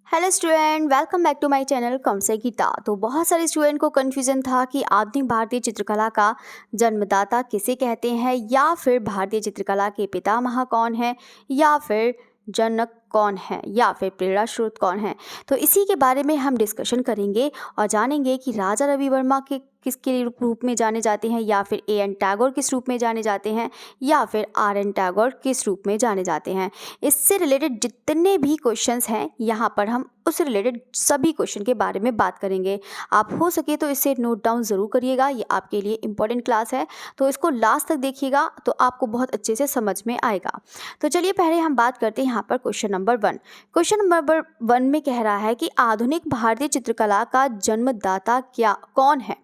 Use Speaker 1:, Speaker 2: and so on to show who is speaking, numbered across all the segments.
Speaker 1: Hello student, welcome back to my channel commerce Geeta. तो बहुत सारे स्टूडेंट को कन्फ्यूजन था कि आधुनिक भारतीय चित्रकला का जन्मदाता किसे कहते हैं, या फिर भारतीय चित्रकला के पितामह कौन है, या फिर जनक कौन है, या फिर प्रेरणा स्रोत कौन है। तो इसी के बारे में हम डिस्कशन करेंगे और जानेंगे कि राजा रवि वर्मा के किसके रूप में जाने जाते हैं, या फिर ए एन टैगोर किस रूप में जाने जाते हैं, या फिर आर एन टैगोर किस रूप में जाने जाते हैं। इससे रिलेटेड जितने भी क्वेश्चंस हैं यहाँ पर हम उससे रिलेटेड सभी क्वेश्चन के बारे में बात करेंगे। आप हो सके तो इसे नोट डाउन ज़रूर करिएगा, ये आपके लिए इंपॉर्टेंट क्लास है, तो इसको लास्ट तक देखिएगा तो आपको बहुत अच्छे से समझ में आएगा। तो चलिए पहले हम बात करते हैं यहाँ पर क्वेश्चन नंबर 1। क्वेश्चन नंबर 1 में कह रहा है कि आधुनिक भारतीय चित्रकला का जन्मदाता क्या कौन है।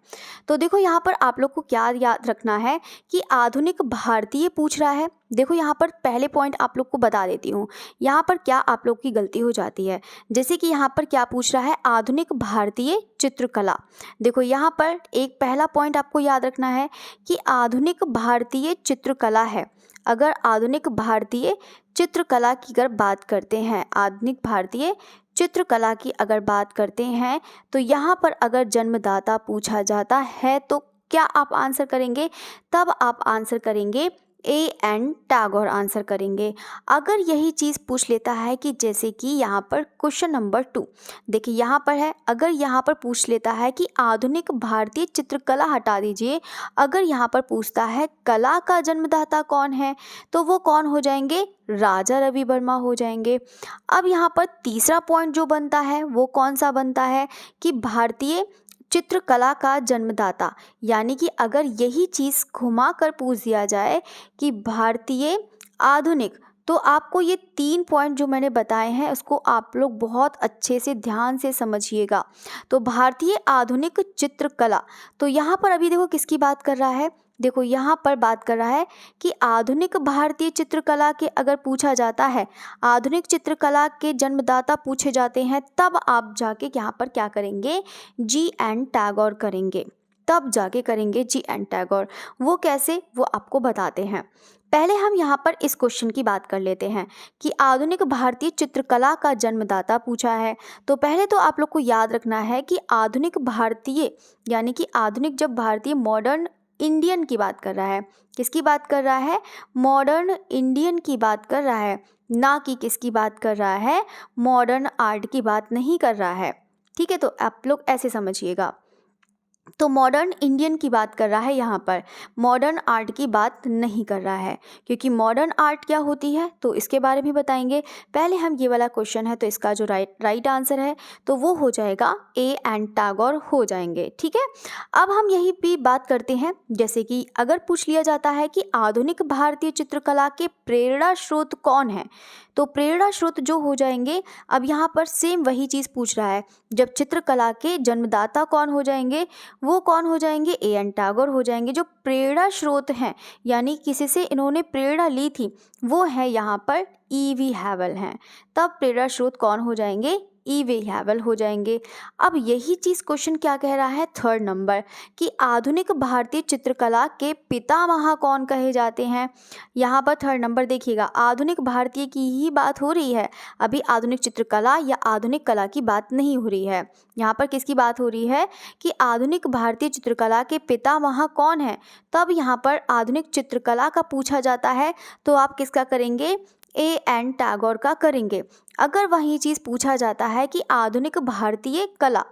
Speaker 1: तो देखो यहाँ पर आप लोग को क्या याद रखना है कि आधुनिक भारतीय पूछ रहा है। देखो यहाँ पर पहले पॉइंट आप लोग को बता देती हूँ, यहाँ पर क्या आप लोग की गलती हो जाती है। जैसे कि यहाँ पर क्या पूछ रहा है, आधुनिक भारतीय चित्रकला। देखो यहाँ पर एक पहला पॉइंट आपको याद रखना है कि आधुनिक भारतीय चित्रकला है। अगर आधुनिक भारतीय चित्रकला की अगर बात करते हैं, आधुनिक भारतीय चित्रकला की अगर बात करते हैं, तो यहाँ पर अगर जन्मदाता पूछा जाता है तो क्या आप आंसर करेंगे? तब आप आंसर करेंगे ए एन टैगोर आंसर करेंगे। अगर यही चीज़ पूछ लेता है कि जैसे कि यहाँ पर क्वेश्चन नंबर 2 देखिए यहाँ पर है, अगर यहाँ पर पूछ लेता है कि आधुनिक भारतीय चित्रकला हटा दीजिए, अगर यहाँ पर पूछता है कला का जन्मदाता कौन है, तो वो कौन हो जाएंगे? राजा रवि वर्मा हो जाएंगे। अब यहाँ पर तीसरा पॉइंट जो बनता है वो कौन सा बनता है कि भारतीय चित्रकला का जन्मदाता, यानी कि अगर यही चीज़ घुमा कर पूछ दिया जाए कि भारतीय आधुनिक, तो आपको ये 3 पॉइंट जो मैंने बताए हैं उसको आप लोग बहुत अच्छे से ध्यान से समझिएगा। तो भारतीय आधुनिक चित्रकला, तो यहाँ पर अभी देखो किसकी बात कर रहा है, देखो यहाँ पर बात कर रहा है कि आधुनिक भारतीय चित्रकला के अगर पूछा जाता है, आधुनिक चित्रकला के जन्मदाता पूछे जाते हैं, तब आप जाके यहाँ पर क्या करेंगे? जी एन टैगोर करेंगे, तब जाके करेंगे जी एन टैगोर। वो कैसे, वो आपको बताते हैं। पहले हम यहाँ पर इस क्वेश्चन की बात कर लेते हैं कि आधुनिक भारतीय चित्रकला का जन्मदाता पूछा है। तो पहले तो आप लोग को याद रखना है कि आधुनिक भारतीय, यानी कि आधुनिक जब भारतीय मॉडर्न इंडियन की बात कर रहा है, किसकी बात कर रहा है? मॉडर्न इंडियन की बात कर रहा है, ना कि किसकी बात कर रहा है? मॉडर्न आर्ट की बात नहीं कर रहा है। ठीक है, तो आप लोग ऐसे समझिएगा। तो मॉडर्न इंडियन की बात कर रहा है, यहाँ पर मॉडर्न आर्ट की बात नहीं कर रहा है, क्योंकि मॉडर्न आर्ट क्या होती है तो इसके बारे में बताएंगे। पहले हम ये वाला क्वेश्चन है तो इसका जो राइट आंसर है तो वो हो जाएगा ए एन टैगोर हो जाएंगे। ठीक है, अब हम यही भी बात करते हैं, जैसे कि अगर पूछ लिया जाता है कि आधुनिक भारतीय चित्रकला के प्रेरणा स्रोत कौन है, तो प्रेरणा स्रोत जो हो जाएंगे, अब यहाँ पर सेम वही चीज़ पूछ रहा है, जब चित्रकला के जन्मदाता कौन हो जाएंगे, वो कौन हो जाएंगे? ए एन टैगोर हो जाएंगे। जो प्रेरणा स्रोत हैं, यानी किसी से इन्होंने प्रेरणा ली थी, वो है यहाँ पर ई वी हैवल हैं, तब प्रेरणा स्रोत कौन हो जाएंगे? ई वी हैवल हो जाएंगे। अब यही चीज़ क्वेश्चन क्या कह रहा है, थर्ड नंबर, कि आधुनिक भारतीय चित्रकला के पितामह कौन कहे जाते हैं। यहाँ पर थर्ड नंबर देखिएगा, आधुनिक भारतीय की ही बात हो रही है, अभी आधुनिक चित्रकला या आधुनिक कला की बात नहीं हो रही है। यहाँ पर किसकी बात हो रही है कि आधुनिक भारतीय चित्रकला के पितामह कौन है, तब यहाँ पर आधुनिक चित्रकला का पूछा जाता है तो आप किसका करेंगे? ए एन टैगोर का करेंगे। अगर वही चीज़ पूछा जाता है कि आधुनिक भारतीय कला,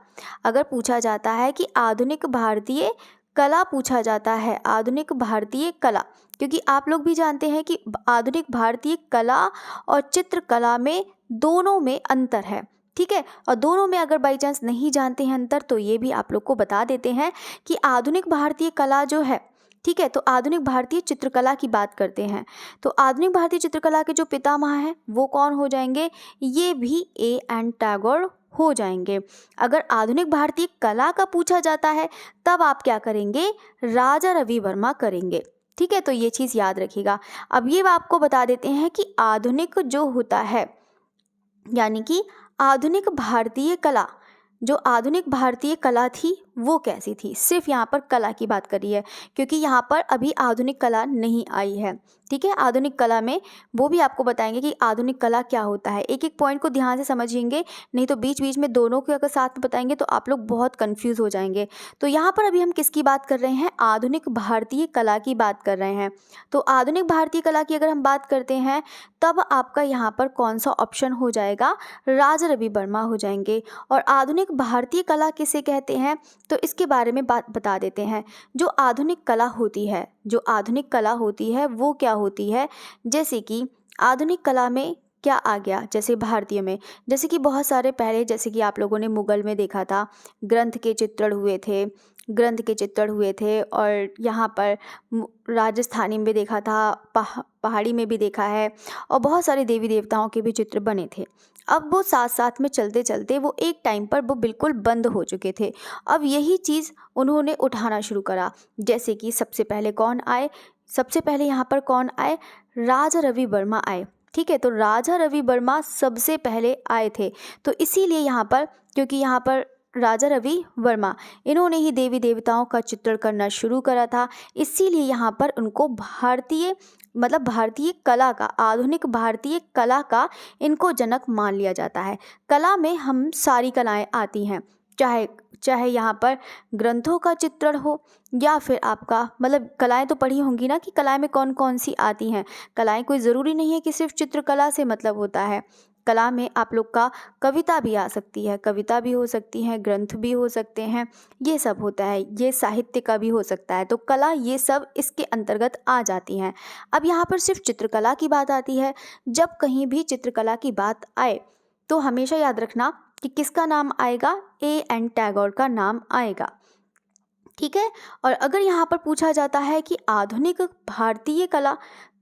Speaker 1: अगर पूछा जाता है कि आधुनिक भारतीय कला पूछा जाता है, आधुनिक भारतीय कला, क्योंकि आप लोग भी जानते हैं कि आधुनिक भारतीय कला और चित्रकला में दोनों में अंतर है। ठीक है, और दोनों में अगर बाई चांस नहीं जानते हैं अंतर, तो ये भी आप लोग को बता देते हैं कि आधुनिक भारतीय कला जो है, ठीक है, तो आधुनिक भारतीय चित्रकला की बात करते हैं, तो आधुनिक भारतीय चित्रकला के जो पितामह हैं वो कौन हो जाएंगे? ये भी ए एन टैगोर हो जाएंगे। अगर आधुनिक भारतीय कला का पूछा जाता है तब आप क्या करेंगे? राजा रवि वर्मा करेंगे। ठीक है, तो ये चीज़ याद रखिएगा। अब ये आपको बता देते हैं कि आधुनिक जो होता है, यानी कि आधुनिक भारतीय कला, जो आधुनिक भारतीय कला थी वो कैसी थी, सिर्फ यहाँ पर कला की बात करी है, क्योंकि यहाँ पर अभी आधुनिक कला नहीं आई है। ठीक है, आधुनिक कला में वो भी आपको बताएंगे कि आधुनिक कला क्या होता है। एक एक पॉइंट को ध्यान से समझिएंगे, नहीं तो बीच बीच में दोनों के अगर साथ में बताएंगे तो आप लोग बहुत कंफ्यूज हो जाएंगे। तो यहाँ पर अभी हम किसकी बात कर रहे हैं, आधुनिक भारतीय कला की बात कर रहे हैं। तो आधुनिक भारतीय कला की अगर हम बात करते हैं तब आपका यहाँ पर कौन सा ऑप्शन हो जाएगा, राजा रवि वर्मा हो जाएंगे। और आधुनिक भारतीय कला किसे कहते हैं तो इसके बारे में बात बता देते हैं। जो आधुनिक कला होती है, जो आधुनिक कला होती है वो क्या होती है, जैसे कि आधुनिक कला में क्या आ गया, जैसे भारतीय में, जैसे कि बहुत सारे पहले, जैसे कि आप लोगों ने मुगल में देखा था, ग्रंथ के चित्रण हुए थे, ग्रंथ के चित्रण हुए थे। और यहाँ पर राजस्थानी में देखा था, पहाड़ी में भी देखा है, और बहुत सारे देवी देवताओं के भी चित्र बने थे। अब वो साथ साथ में चलते चलते वो एक टाइम पर वो बिल्कुल बंद हो चुके थे। अब यही चीज़ उन्होंने उठाना शुरू करा। जैसे कि सबसे पहले कौन आए, सबसे पहले यहाँ पर कौन आए, राजा रवि वर्मा आए। ठीक है, तो राजा रवि वर्मा सबसे पहले आए थे। तो इसीलिए यहाँ पर, क्योंकि यहाँ पर राजा रवि वर्मा इन्होंने ही देवी देवताओं का चित्रण करना शुरू करा था, इसीलिए यहाँ पर उनको भारतीय, मतलब भारतीय कला का, आधुनिक भारतीय कला का इनको जनक मान लिया जाता है। कला में हम सारी कलाएं आती हैं, चाहे चाहे यहाँ पर ग्रंथों का चित्रण हो या फिर आपका, मतलब कलाएं तो पढ़ी होंगी ना कि कलाएं में कौन कौन सी आती हैं। कलाएं कोई ज़रूरी नहीं है कि सिर्फ चित्रकला से मतलब होता है। कला में आप लोग का कविता भी आ सकती है, कविता भी हो सकती है, ग्रंथ भी हो सकते हैं, ये सब होता है, ये साहित्य का भी हो सकता है। तो कला ये सब इसके अंतर्गत आ जाती हैं। अब यहाँ पर सिर्फ चित्रकला की बात आती है। जब कहीं भी चित्रकला की बात आए तो हमेशा याद रखना कि किसका नाम आएगा, A.N. टैगोर का नाम आएगा। ठीक है, और अगर यहाँ पर पूछा जाता है कि आधुनिक भारतीय कला,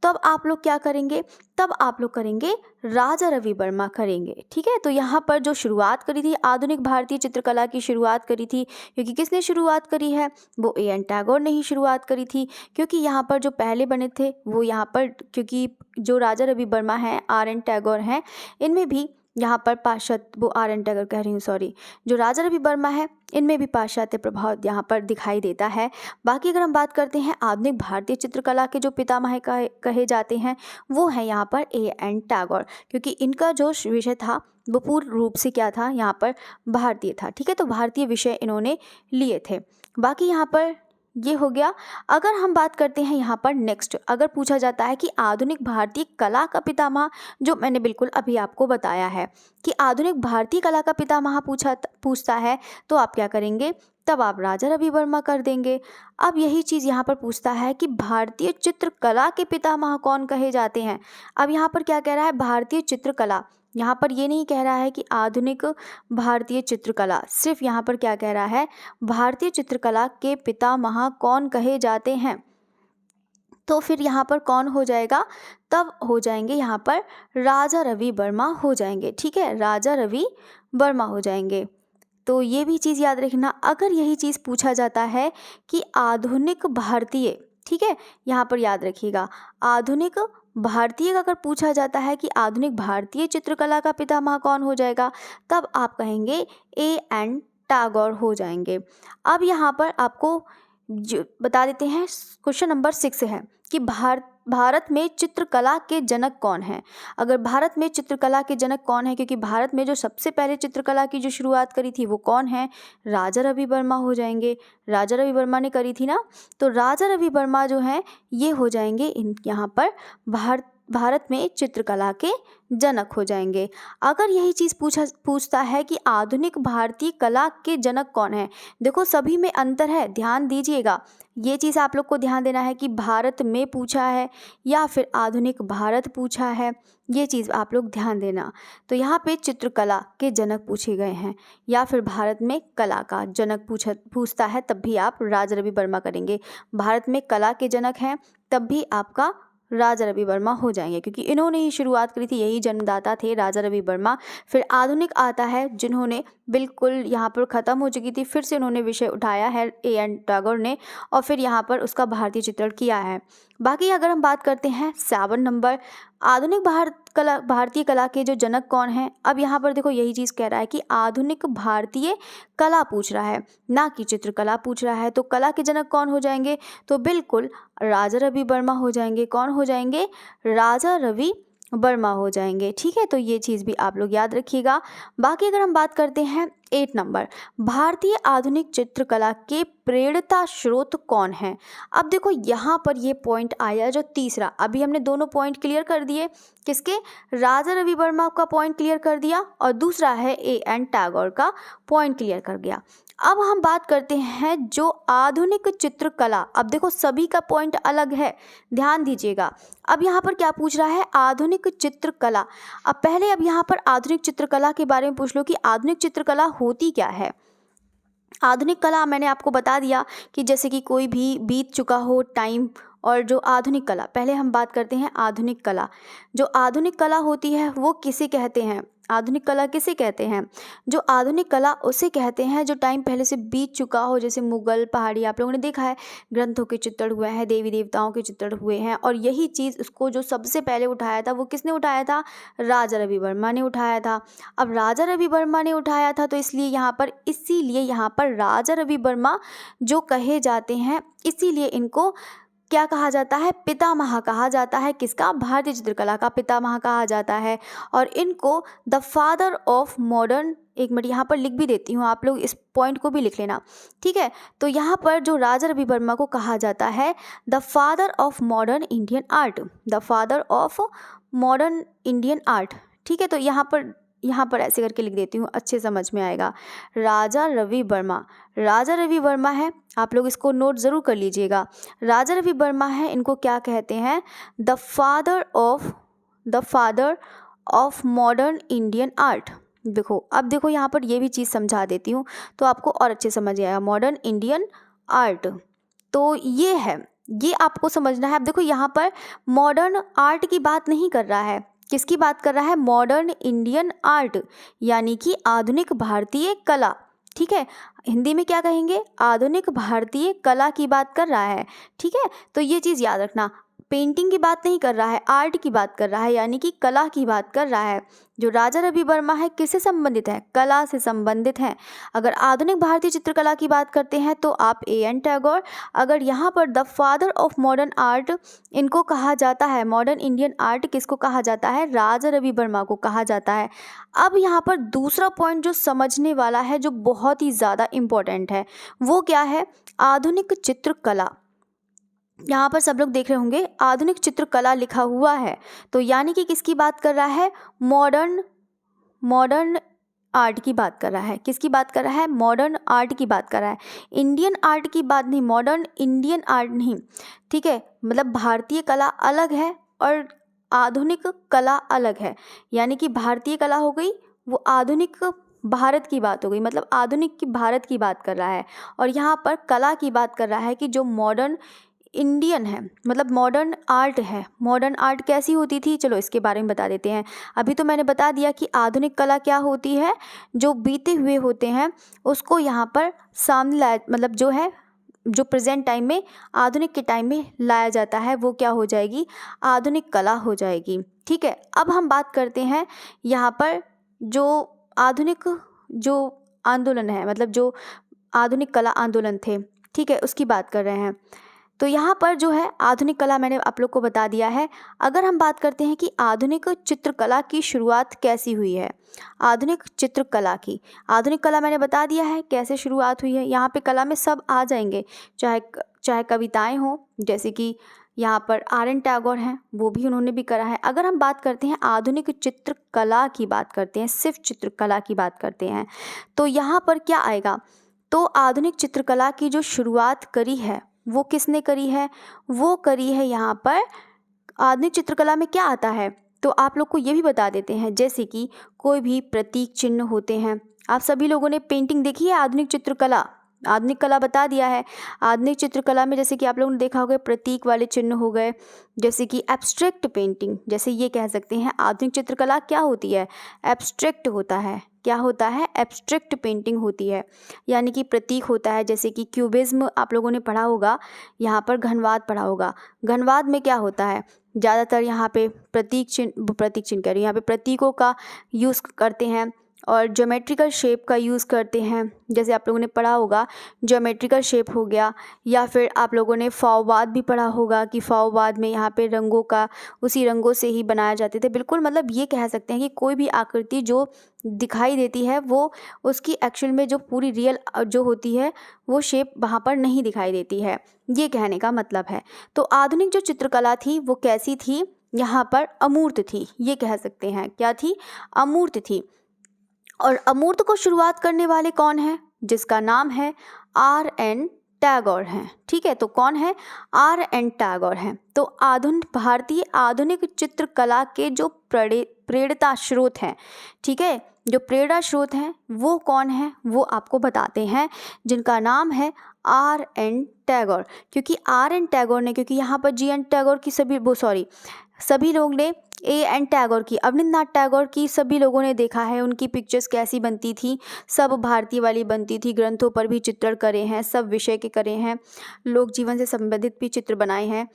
Speaker 1: तब आप लोग क्या करेंगे, तब आप लोग करेंगे राजा रवि वर्मा करेंगे। ठीक है, तो यहाँ पर जो शुरुआत करी थी आधुनिक भारतीय चित्रकला की, शुरुआत करी थी, क्योंकि किसने शुरुआत करी है, वो A.N. टैगोर ने ही शुरुआत करी थी। क्योंकि यहाँ पर जो पहले बने थे वो यहाँ पर, क्योंकि जो राजा रवि वर्मा हैं, R.N. टैगोर हैं, इनमें भी यहाँ पर पाश्चात्य, वो R.N. टैगोर कह रही हूँ, सॉरी, जो राजा रवि वर्मा है इनमें भी पाश्चात्य प्रभाव यहाँ पर दिखाई देता है। बाकी अगर हम बात करते हैं आधुनिक भारतीय चित्रकला के जो पितामह कहे जाते हैं वो है यहाँ पर A.N. टैगोर, क्योंकि इनका जो विषय था वो पूर्ण रूप से क्या था, यहाँ पर भारतीय था। ठीक है, तो भारतीय विषय इन्होंने लिए थे। बाकी यहाँ पर ये हो गया। अगर हम बात करते हैं यहाँ पर नेक्स्ट, अगर पूछा जाता है कि आधुनिक भारतीय कला का पितामह, जो मैंने बिल्कुल अभी आपको बताया है कि आधुनिक भारतीय कला का पितामह पूछता है, तो आप क्या करेंगे, तब आप राजा रवि वर्मा कर देंगे। अब यही चीज़ यहाँ पर पूछता है कि भारतीय चित्रकला के पितामह कौन कहे जाते हैं। अब यहाँ पर क्या कह रहा है, भारतीय चित्रकला, यहाँ पर ये नहीं कह रहा है कि आधुनिक भारतीय चित्रकला, सिर्फ यहाँ पर क्या कह रहा है, भारतीय चित्रकला के पितामह कौन कहे जाते हैं। तो फिर यहाँ पर कौन हो जाएगा, तब हो जाएंगे यहाँ पर राजा रवि वर्मा हो जाएंगे। ठीक है, राजा रवि वर्मा हो जाएंगे। तो ये भी चीज़ याद रखना। अगर यही चीज़ पूछा जाता है कि आधुनिक भारतीय, ठीक है, यहाँ पर याद रखिएगा, आधुनिक भारतीय का अगर पूछा जाता है कि आधुनिक भारतीय चित्रकला का पितामह कौन हो जाएगा, तब आप कहेंगे A.N. टैगोर हो जाएंगे। अब यहाँ पर आपको जो बता देते हैं, क्वेश्चन नंबर 6 है कि भारत में चित्रकला के जनक कौन हैं। अगर भारत में चित्रकला के जनक कौन है, क्योंकि भारत में जो सबसे पहले चित्रकला की जो शुरुआत करी थी वो कौन है, राजा रवि वर्मा हो जाएंगे। राजा रवि वर्मा ने करी थी ना, तो राजा रवि वर्मा जो हैं ये हो जाएंगे यहाँ पर भारत में चित्रकला के जनक हो जाएंगे। अगर यही चीज़ पूछता है कि आधुनिक भारतीय कला के जनक कौन है, देखो सभी में अंतर है, ध्यान दीजिएगा। ये चीज़ आप लोग को ध्यान देना है कि भारत में पूछा है या फिर आधुनिक भारत पूछा है, ये चीज़ आप लोग ध्यान देना। तो यहाँ पे चित्रकला के जनक पूछे गए हैं या फिर भारत में कला का जनक पूछता है, तब भी आप राजा रवि वर्मा करेंगे। भारत में कला के जनक हैं तब भी आपका राजा रवि वर्मा हो जाएंगे, क्योंकि इन्होंने ही शुरुआत करी थी, यही जन्मदाता थे राजा रवि वर्मा। फिर आधुनिक आता है जिन्होंने बिल्कुल यहाँ पर ख़त्म हो चुकी थी, फिर से उन्होंने विषय उठाया है A.N. टैगोर ने, और फिर यहाँ पर उसका भारतीय चित्रण किया है। बाकी अगर हम बात करते हैं 7 नंबर, आधुनिक भारतीय कला के जो जनक कौन हैं? अब यहाँ पर देखो यही चीज़ कह रहा है कि आधुनिक भारतीय कला पूछ रहा है, ना कि चित्रकला पूछ रहा है। तो कला के जनक कौन हो जाएंगे? तो बिल्कुल राजा रवि वर्मा हो जाएंगे। कौन हो जाएंगे? राजा रवि वर्मा हो जाएंगे। ठीक है, तो ये चीज़ भी आप लोग याद रखिएगा। बाकी अगर हम बात करते हैं 8 नंबर, भारतीय आधुनिक चित्रकला के प्रेरणा स्रोत कौन है? अब देखो यहाँ पर ये पॉइंट आया जो तीसरा, अभी हमने दोनों पॉइंट क्लियर कर दिए, किसके? राजा रवि वर्मा का पॉइंट क्लियर कर दिया और दूसरा है A.N. टैगोर का पॉइंट क्लियर कर गया। अब हम बात करते हैं जो आधुनिक चित्रकला, अब देखो सभी का पॉइंट अलग है, ध्यान दीजिएगा। अब यहाँ पर क्या पूछ रहा है? आधुनिक चित्रकला। अब पहले अब यहाँ पर आधुनिक चित्रकला के बारे में पूछ लो कि आधुनिक चित्रकला होती क्या है। आधुनिक कला मैंने आपको बता दिया कि जैसे कि कोई भी बीत चुका हो टाइम, और जो आधुनिक कला, पहले हम बात करते हैं आधुनिक कला। जो आधुनिक कला होती है वो किसे कहते हैं? आधुनिक कला किसे कहते हैं? जो आधुनिक कला उसे कहते हैं जो टाइम पहले से बीत चुका हो, जैसे मुगल, पहाड़ी, आप लोगों ने देखा है ग्रंथों के चित्रण हुए हैं, देवी देवताओं के चित्रण हुए हैं, और यही चीज़ उसको जो सबसे पहले उठाया था वो किसने उठाया था? राजा रवि वर्मा ने उठाया था। अब राजा रवि वर्मा ने उठाया था तो इसीलिए यहाँ पर राजा रवि वर्मा जो कहे जाते हैं, इसीलिए इनको क्या कहा जाता है? पितामह कहा जाता है। किसका? भारतीय चित्रकला का पितामह कहा जाता है। और इनको द फादर ऑफ मॉडर्न, एक मिनट यहाँ पर लिख भी देती हूँ, आप लोग इस पॉइंट को भी लिख लेना, ठीक है। तो यहाँ पर जो राजा रवि वर्मा को कहा जाता है the father of modern Indian art, the father of modern Indian art, ठीक है। तो यहाँ पर ऐसे करके लिख देती हूँ, अच्छे समझ में आएगा। राजा रवि वर्मा है, आप लोग इसको नोट ज़रूर कर लीजिएगा। राजा रवि वर्मा है, इनको क्या कहते हैं? The father of modern Indian art. देखो अब देखो यहाँ पर ये भी चीज़ समझा देती हूँ तो आपको और अच्छे समझ आएगा। मॉडर्न इंडियन आर्ट तो ये है, ये आपको समझना है। अब देखो यहाँ पर मॉडर्न आर्ट की बात नहीं कर रहा है, किसकी बात कर रहा है? मॉडर्न इंडियन आर्ट, यानी कि आधुनिक भारतीय कला, ठीक है। हिंदी में क्या कहेंगे? आधुनिक भारतीय कला की बात कर रहा है, ठीक है। तो ये चीज़ याद रखना, पेंटिंग की बात नहीं कर रहा है, आर्ट की बात कर रहा है, यानी कि कला की बात कर रहा है। जो राजा रवि वर्मा है किससे संबंधित है? कला से संबंधित है। अगर आधुनिक भारतीय चित्रकला की बात करते हैं तो आप A.N. टैगोर, अगर यहाँ पर the father of modern art इनको कहा जाता है, मॉडर्न इंडियन आर्ट किसको कहा जाता है? राजा रवि वर्मा को कहा जाता है। अब यहाँ पर दूसरा पॉइंट जो समझने वाला है, जो बहुत ही ज़्यादा इम्पोर्टेंट है, वो क्या है? आधुनिक चित्रकला। यहाँ पर सब लोग देख रहे होंगे आधुनिक चित्रकला लिखा हुआ है, तो यानी कि किसकी बात कर रहा है? मॉडर्न आर्ट की बात कर रहा है। किसकी बात कर रहा है? मॉडर्न आर्ट की बात कर रहा है, इंडियन आर्ट की बात नहीं, मॉडर्न इंडियन आर्ट नहीं, ठीक है। मतलब भारतीय कला अलग है और आधुनिक कला अलग है, यानी कि भारतीय कला हो गई वो आधुनिक भारत की बात हो गई, मतलब आधुनिक की भारत की बात कर रहा है, और यहाँ पर कला की बात कर रहा है कि जो मॉडर्न इंडियन है, मतलब मॉडर्न आर्ट है। मॉडर्न आर्ट कैसी होती थी, चलो इसके बारे में बता देते हैं। अभी तो मैंने बता दिया कि आधुनिक कला क्या होती है, जो बीते हुए होते हैं उसको यहाँ पर सामने लाया, मतलब जो है जो प्रेजेंट टाइम में आधुनिक के टाइम में लाया जाता है, वो क्या हो जाएगी? आधुनिक कला हो जाएगी, ठीक है। अब हम बात करते हैं यहाँ पर जो आधुनिक जो आंदोलन है, मतलब जो आधुनिक कला आंदोलन थे, ठीक है, उसकी बात कर रहे हैं। तो यहाँ पर जो है आधुनिक कला मैंने आप लोग को बता दिया है। अगर हम बात करते हैं कि आधुनिक चित्रकला की शुरुआत कैसी हुई है, आधुनिक कला मैंने बता दिया है कैसे शुरुआत हुई है। यहाँ पे कला में सब आ जाएंगे, चाहे कविताएं हो, जैसे कि यहाँ पर R.N. टैगोर हैं, वो भी उन्होंने भी करा है। अगर हम बात करते हैं आधुनिक चित्रकला की बात करते हैं, सिर्फ चित्रकला की बात करते हैं, तो यहाँ पर क्या आएगा? तो आधुनिक चित्रकला की जो शुरुआत करी है वो किसने करी है? वो करी है यहाँ पर आधुनिक चित्रकला में क्या आता है, तो आप लोग को ये भी बता देते हैं। जैसे कि कोई भी प्रतीक चिन्ह होते हैं, आप सभी लोगों ने पेंटिंग देखी है आधुनिक चित्रकला, आधुनिक कला बता दिया है। आधुनिक चित्रकला में जैसे कि आप लोगों ने देखा होगा प्रतीक वाले चिन्ह हो गए, जैसे कि एब्स्ट्रैक्ट पेंटिंग, जैसे ये कह सकते हैं आधुनिक चित्रकला क्या होती है, एब्स्ट्रैक्ट होता है। क्या होता है, एब्स्ट्रैक्ट पेंटिंग होती है, यानी कि प्रतीक होता है। जैसे कि क्यूबिज्म आप लोगों ने पढ़ा होगा, यहाँ पर घनवाद पढ़ा होगा। घनवाद में क्या होता है, ज़्यादातर यहाँ पे प्रतीक चिन्ह कह रही हूँ, यहाँ पे प्रतीकों का यूज़ करते हैं और ज्योमेट्रिकल शेप का यूज़ करते हैं। जैसे आप लोगों ने पढ़ा होगा ज्योमेट्रिकल शेप हो गया, या फिर आप लोगों ने फॉववाद भी पढ़ा होगा कि फॉववाद में यहाँ पे रंगों का उसी रंगों से ही बनाए जाते थे। बिल्कुल मतलब ये कह सकते हैं कि कोई भी आकृति जो दिखाई देती है वो उसकी एक्चुअल में जो पूरी रियल जो होती है वो शेप वहाँ पर नहीं दिखाई देती है, ये कहने का मतलब है। तो आधुनिक जो चित्रकला थी वो कैसी थी, यहाँ पर अमूर्त थी, ये कह सकते हैं। क्या थी, अमूर्त थी। और अमूर्त को शुरुआत करने वाले कौन हैं, जिसका नाम है R.N. टैगोर हैं। ठीक है, तो कौन है, R.N. टैगोर हैं। तो भारतीय आधुनिक चित्रकला के जो प्रेरणा स्रोत हैं, ठीक है, जो प्रेरणा स्रोत हैं वो कौन है, वो आपको बताते हैं, जिनका नाम है R.N. टैगोर। क्योंकि R.N. टैगोर ने, क्योंकि यहाँ पर G.N. टैगोर की सभी लोग ने A.N. टैगोर की, अवनींद्रनाथ टैगोर की सभी लोगों ने देखा है उनकी पिक्चर्स कैसी बनती थी, सब भारतीय वाली बनती थी। ग्रंथों पर भी चित्रण करे हैं, सब विषय के करे हैं, लोक जीवन से संबंधित भी चित्र बनाए हैं।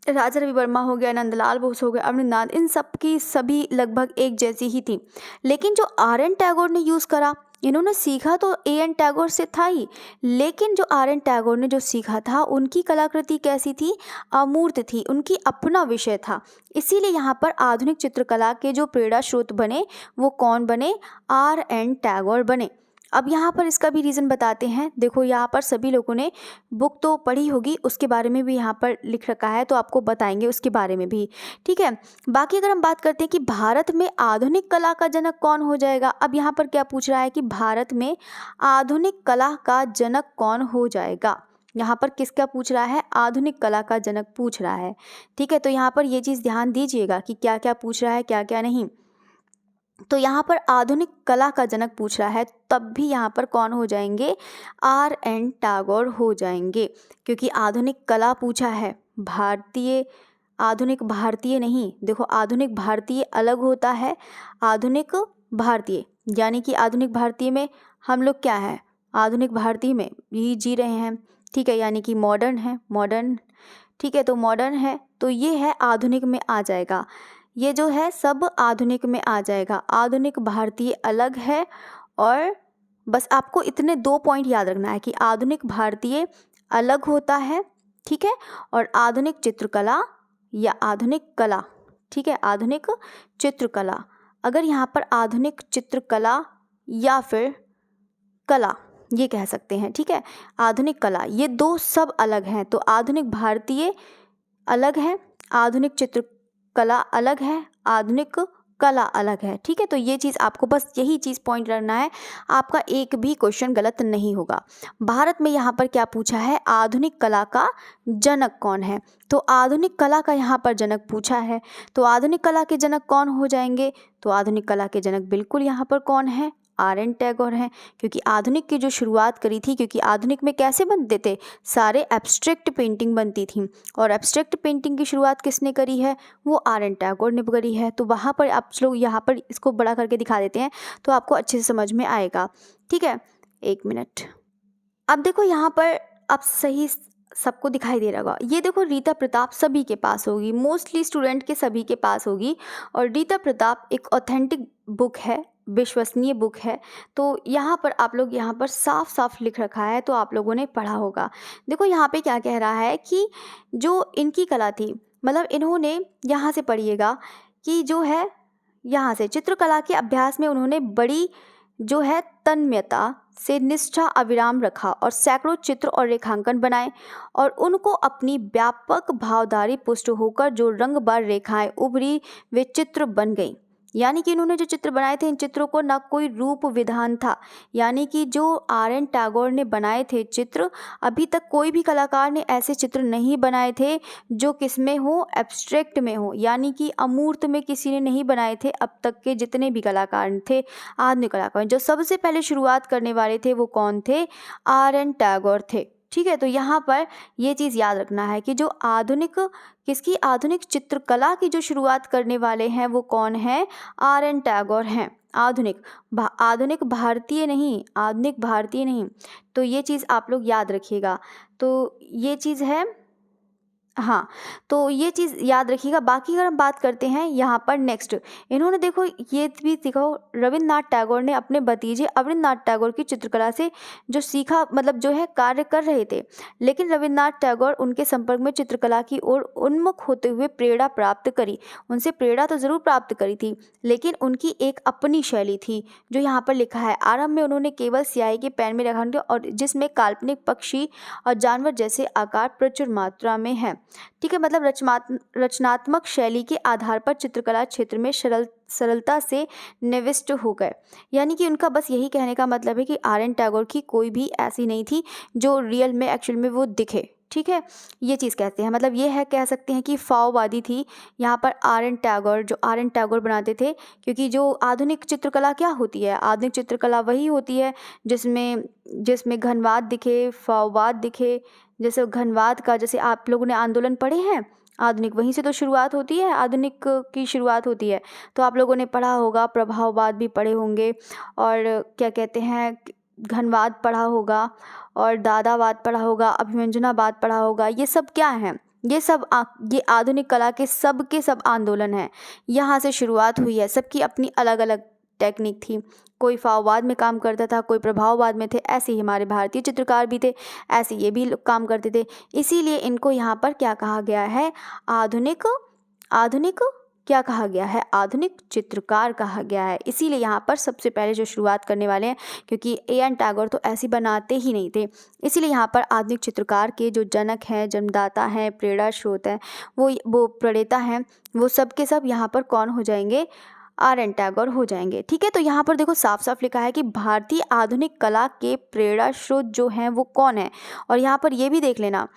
Speaker 1: राजा रवि वर्मा हो गया, नंदलाल बोस हो गया, अवनींद्रनाथ, इन सब की सभी लगभग एक जैसी ही थी। लेकिन जो R.N. टैगोर ने यूज़ करा, इन्होंने सीखा तो A.N. टैगोर से था ही, लेकिन जो R.N. टैगोर ने जो सीखा था उनकी कलाकृति कैसी थी, अमूर्त थी, उनकी अपना विषय था। इसीलिए यहाँ पर आधुनिक चित्रकला के जो प्रेरणा स्रोत बने वो कौन बने, R.N. टैगोर बने। अब यहाँ पर इसका भी रीज़न बताते हैं। देखो यहाँ पर सभी लोगों ने बुक तो पढ़ी होगी, उसके बारे में भी यहाँ पर लिख रखा है, तो आपको बताएंगे उसके बारे में भी। ठीक है, बाकी अगर हम बात करते हैं कि भारत में आधुनिक कला का जनक कौन हो जाएगा, अब यहाँ पर क्या पूछ रहा है कि भारत में आधुनिक कला का जनक कौन हो जाएगा। यहाँ पर किसका पूछ रहा है, आधुनिक कला का जनक पूछ रहा है। ठीक है, तो यहाँ पर ये चीज़ ध्यान दीजिएगा कि क्या क्या पूछ रहा है, क्या क्या नहीं। तो यहाँ पर आधुनिक कला का जनक पूछ रहा है, तब भी यहाँ पर कौन हो जाएंगे, R.N. टैगोर हो जाएंगे, क्योंकि आधुनिक कला पूछा है। भारतीय, आधुनिक भारतीय नहीं, देखो आधुनिक भारतीय अलग होता है, आधुनिक भारतीय यानी कि आधुनिक भारतीय में हम लोग क्या है, आधुनिक भारतीय में ही जी रहे हैं। ठीक है, यानी कि मॉडर्न है, मॉडर्न, ठीक है, तो मॉडर्न है तो ये है आधुनिक में आ जाएगा, ये जो है सब आधुनिक में आ जाएगा। आधुनिक भारतीय अलग है, और बस आपको इतने 2 पॉइंट याद रखना है कि आधुनिक भारतीय अलग होता है, ठीक है, और आधुनिक चित्रकला या आधुनिक कला, ठीक है, आधुनिक चित्रकला, अगर यहाँ पर आधुनिक चित्रकला या फिर कला ये कह सकते हैं, ठीक है, आधुनिक कला, ये दो सब अलग हैं। तो आधुनिक भारतीय अलग है, आधुनिक चित्रकला अलग है, आधुनिक कला अलग है। ठीक है, तो ये चीज़ आपको बस यही चीज़ पॉइंट करना है, आपका एक भी क्वेश्चन गलत नहीं होगा। भारत में यहाँ पर क्या पूछा है, आधुनिक कला का जनक कौन है, तो आधुनिक कला का यहाँ पर जनक पूछा है। तो आधुनिक कला के जनक कौन हो जाएंगे, तो आधुनिक कला के जनक बिल्कुल यहाँ पर कौन है, R.N. टैगोर हैं, क्योंकि आधुनिक की जो शुरुआत करी थी, क्योंकि आधुनिक में कैसे बनते थे, सारे एब्स्ट्रैक्ट पेंटिंग बनती थी, और एब्स्ट्रैक्ट पेंटिंग की शुरुआत किसने करी है, वो R.N. टैगोर ने करी है। तो वहाँ पर आप लोग यहाँ पर इसको बड़ा करके दिखा देते हैं तो आपको अच्छे से समझ में आएगा। ठीक है, 1 मिनट। अब देखो यहाँ पर आप सही सबको दिखाई दे रहा होगा, ये देखो रीता प्रताप सभी के पास होगी, मोस्टली स्टूडेंट के सभी के पास होगी, और रीता प्रताप एक ऑथेंटिक बुक है, विश्वसनीय बुक है। तो यहाँ पर आप लोग यहाँ पर साफ साफ लिख रखा है, तो आप लोगों ने पढ़ा होगा। देखो यहाँ पे क्या कह रहा है कि जो इनकी कला थी, मतलब इन्होंने यहाँ से पढ़िएगा कि जो है यहाँ से चित्रकला के अभ्यास में उन्होंने बड़ी जो है तन्मयता से निष्ठा अविराम रखा, और सैकड़ों चित्र और रेखांकन बनाए, और उनको अपनी व्यापक भावधारी पुष्ट होकर जो रंगबार रेखाएं उभरी वे चित्र बन गई। यानी कि इन्होंने जो चित्र बनाए थे, इन चित्रों को ना कोई रूप विधान था। यानी कि जो R.N. टैगोर ने बनाए थे चित्र, अभी तक कोई भी कलाकार ने ऐसे चित्र नहीं बनाए थे जो किस में हो, एब्स्ट्रैक्ट में हो, यानी कि अमूर्त में किसी ने नहीं बनाए थे। अब तक के जितने भी कलाकार थे, आधुनिक कलाकार, जो सबसे पहले शुरुआत करने वाले थे वो कौन थे? R.N. टैगोर थे। ठीक है, तो यहाँ पर ये चीज़ याद रखना है कि जो आधुनिक चित्रकला की जो शुरुआत करने वाले हैं वो कौन है? R.N. टैगोर हैं। आधुनिक भारतीय नहीं, आधुनिक भारतीय नहीं। तो ये चीज़ आप लोग याद रखिएगा। तो ये चीज़ है, हाँ, तो ये चीज़ याद रखिएगा। बाकी अगर हम बात करते हैं यहाँ पर नेक्स्ट, इन्होंने देखो ये भी सीखो, रविन्द्रनाथ टैगोर ने अपने भतीजे अवनींद्रनाथ टैगोर की चित्रकला से जो सीखा, मतलब जो है कार्य कर रहे थे, लेकिन रविन्द्रनाथ टैगोर उनके संपर्क में चित्रकला की ओर उन्मुख होते हुए प्रेरणा प्राप्त करी। उनसे प्रेरणा तो ज़रूर प्राप्त करी थी, लेकिन उनकी एक अपनी शैली थी जो यहाँ पर लिखा है। आरंभ में उन्होंने केवल स्याही के पेन में रेखांकन और जिसमें काल्पनिक पक्षी और जानवर जैसे आकार प्रचुर मात्रा में है। ठीक है, मतलब रचनात्मक शैली के आधार पर चित्रकला क्षेत्र में सरलता से निविष्ट हो गए। यानी कि उनका बस यही कहने का मतलब है कि R.N. टैगोर की कोई भी ऐसी नहीं थी जो रियल में, एक्चुअल में वो दिखे। ठीक है, ये चीज़ कहते हैं, मतलब ये है, कह सकते हैं कि फाववादी थी यहाँ पर R.N. टैगोर, जो R.N. टैगोर बनाते थे। क्योंकि जो आधुनिक चित्रकला क्या होती है? आधुनिक चित्रकला वही होती है जिसमें घनवाद दिखे, फाववाद दिखे। जैसे घनवाद का, जैसे आप लोगों ने आंदोलन पढ़े हैं, आधुनिक वहीं से तो शुरुआत होती है, आधुनिक की शुरुआत होती है। तो आप लोगों ने पढ़ा होगा, प्रभाववाद भी पढ़े होंगे, और क्या कहते हैं, घनवाद पढ़ा होगा, और दादावाद पढ़ा होगा, अभिव्यंजनावाद पढ़ा होगा। ये सब क्या है? ये आधुनिक कला के सब आंदोलन हैं। यहाँ से शुरुआत हुई है। सबकी अपनी अलग अलग टेक्निक थी। कोई फाववाद में काम करता था, कोई प्रभाववाद में थे। ऐसे ही हमारे भारतीय चित्रकार भी थे, ऐसे ये भी लोग काम करते थे। इसीलिए इनको यहाँ पर क्या कहा गया है? आधुनिक क्या कहा गया है? आधुनिक चित्रकार कहा गया है। इसीलिए यहाँ पर सबसे पहले जो शुरुआत करने वाले हैं, क्योंकि A.N. टैगोर तो ऐसी बनाते ही नहीं थे, इसीलिए यहाँ पर आधुनिक चित्रकार के जो जनक हैं, जन्मदाता हैं, प्रेरणा स्रोत हैं, वो प्रणेता हैं, वो सब के सब यहाँ पर कौन हो जाएंगे? R.N. टैगोर हो जाएंगे। ठीक है, तो यहाँ पर देखो साफ साफ लिखा है कि भारतीय आधुनिक कला के प्रेरणा स्रोत जो हैं वो कौन है। और यहाँ पर ये भी देख लेना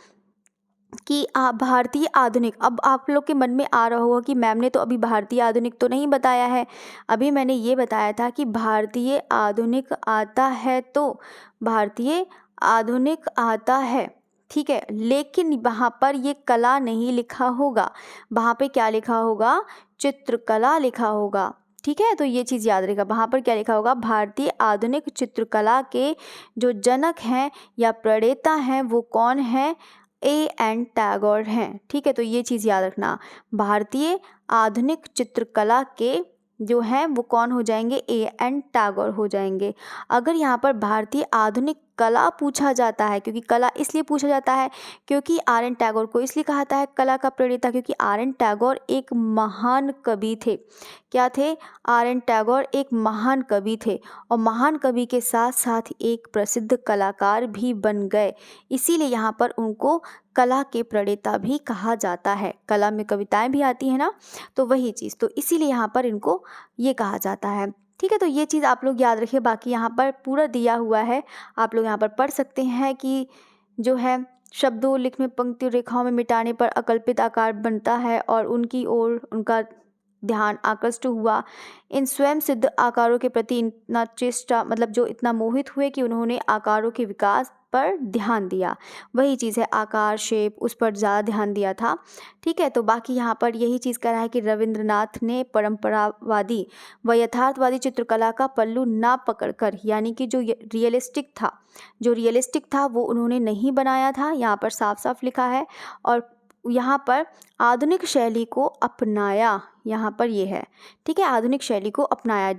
Speaker 1: कि भारतीय आधुनिक, अब आप लोग के मन में आ रहा होगा कि मैम ने तो अभी भारतीय आधुनिक तो नहीं बताया है। अभी मैंने ये बताया था कि भारतीय आधुनिक आता है, तो भारतीय आधुनिक आता है। ठीक है, लेकिन वहाँ पर ये कला नहीं लिखा होगा, वहाँ पे क्या लिखा होगा? चित्रकला लिखा होगा। ठीक है, तो ये चीज़ याद रखेगा, वहाँ पर क्या लिखा होगा? भारतीय आधुनिक चित्रकला के जो जनक हैं या प्रणेता हैं वो कौन हैं? A.N. टैगोर हैं। ठीक है, तो ये चीज़ याद रखना, भारतीय आधुनिक चित्रकला के जो हैं वो कौन हो जाएंगे? A.N. टैगोर हो जाएंगे। अगर यहाँ पर भारतीय आधुनिक कला पूछा जाता है, क्योंकि कला इसलिए पूछा जाता है क्योंकि R.N. टैगोर को इसलिए कहा जाता है कला का प्रणेता, क्योंकि R.N. टैगोर एक महान कवि थे। क्या थे? R.N. टैगोर एक महान कवि थे, और महान कवि के साथ साथ एक प्रसिद्ध कलाकार भी बन गए। इसीलिए यहाँ पर उनको कला के प्रणेता भी कहा जाता है। कला में कविताएं भी आती हैं ना, तो वही चीज़, तो इसीलिए यहाँ पर इनको ये कहा जाता है। ठीक है, तो ये चीज़ आप लोग याद रखिए। बाकी यहाँ पर पूरा दिया हुआ है, आप लोग यहाँ पर पढ़ सकते हैं कि जो है शब्दों, लिख में, पंक्ति, रेखाओं में मिटाने पर अकल्पित आकार बनता है और उनकी ओर उनका ध्यान आकृष्ट हुआ। इन स्वयं सिद्ध आकारों के प्रति इतना चेष्टा, मतलब जो इतना मोहित हुए कि उन्होंने आकारों के विकास पर ध्यान दिया। वही चीज़ है, आकार, शेप, उस पर ज़्यादा ध्यान दिया था। ठीक है, तो बाकी यहाँ पर यही चीज़ कह रहा है कि रविंद्रनाथ ने परंपरावादी व यथार्थवादी चित्रकला का पल्लू ना पकड़कर, यानी कि जो रियलिस्टिक था वो उन्होंने नहीं बनाया था, यहाँ पर साफ साफ लिखा है। और यहाँ पर आधुनिक शैली को अपनाया, यहाँ पर ये है। ठीक है, आधुनिक शैली को अपनाया,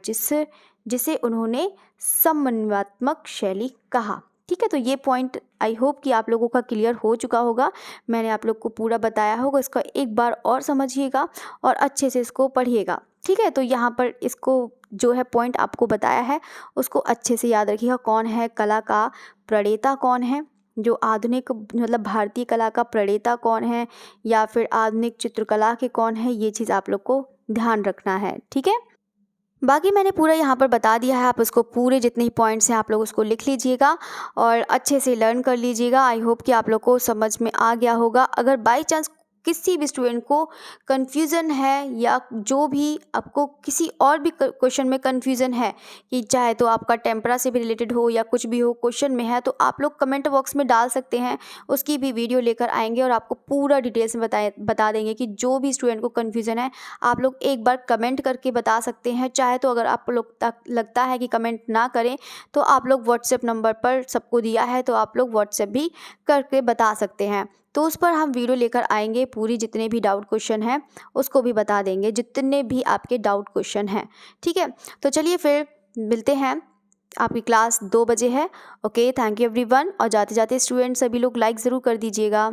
Speaker 1: जिसे उन्होंने समन्वयात्मक शैली कहा। ठीक है, तो ये पॉइंट आई होप कि आप लोगों का क्लियर हो चुका होगा। मैंने आप लोग को पूरा बताया होगा, इसका एक बार और समझिएगा और अच्छे से इसको पढ़िएगा। ठीक है, तो यहाँ पर इसको जो है पॉइंट आपको बताया है उसको अच्छे से याद रखिएगा। कौन है कला का प्रणेता, कौन है जो आधुनिक, मतलब भारतीय कला का प्रणेता कौन है, या फिर आधुनिक चित्रकला के कौन है, ये चीज़ आप लोग को ध्यान रखना है। ठीक है। बाकी मैंने पूरा यहाँ पर बता दिया है, आप उसको पूरे जितने ही पॉइंट्स हैं आप लोग उसको लिख लीजिएगा और अच्छे से लर्न कर लीजिएगा। आई होप कि आप लोग को समझ में आ गया होगा। अगर बाई चांस किसी भी स्टूडेंट को कन्फ्यूज़न है या जो भी आपको किसी और भी क्वेश्चन में कन्फ्यूज़न है, कि चाहे तो आपका टेम्परा से भी रिलेटेड हो या कुछ भी हो क्वेश्चन में है, तो आप लोग कमेंट बॉक्स में डाल सकते हैं। उसकी भी वीडियो लेकर आएंगे और आपको पूरा डिटेल्स में बता देंगे कि जो भी स्टूडेंट को कन्फ्यूज़न है आप लोग एक बार कमेंट करके बता सकते हैं। चाहे तो अगर आप लोग तक लगता है कि कमेंट ना करें तो आप लोग व्हाट्सएप नंबर पर सबको दिया है, तो आप लोग व्हाट्सएप भी करके बता सकते हैं। तो उस पर हम वीडियो लेकर आएंगे, पूरी जितने भी डाउट क्वेश्चन हैं उसको भी बता देंगे, जितने भी आपके डाउट क्वेश्चन हैं। ठीक है, तो चलिए फिर मिलते हैं। आपकी क्लास 2 बजे है। Okay, thank you everyone. और जाते जाते स्टूडेंट सभी लोग लाइक ज़रूर कर दीजिएगा।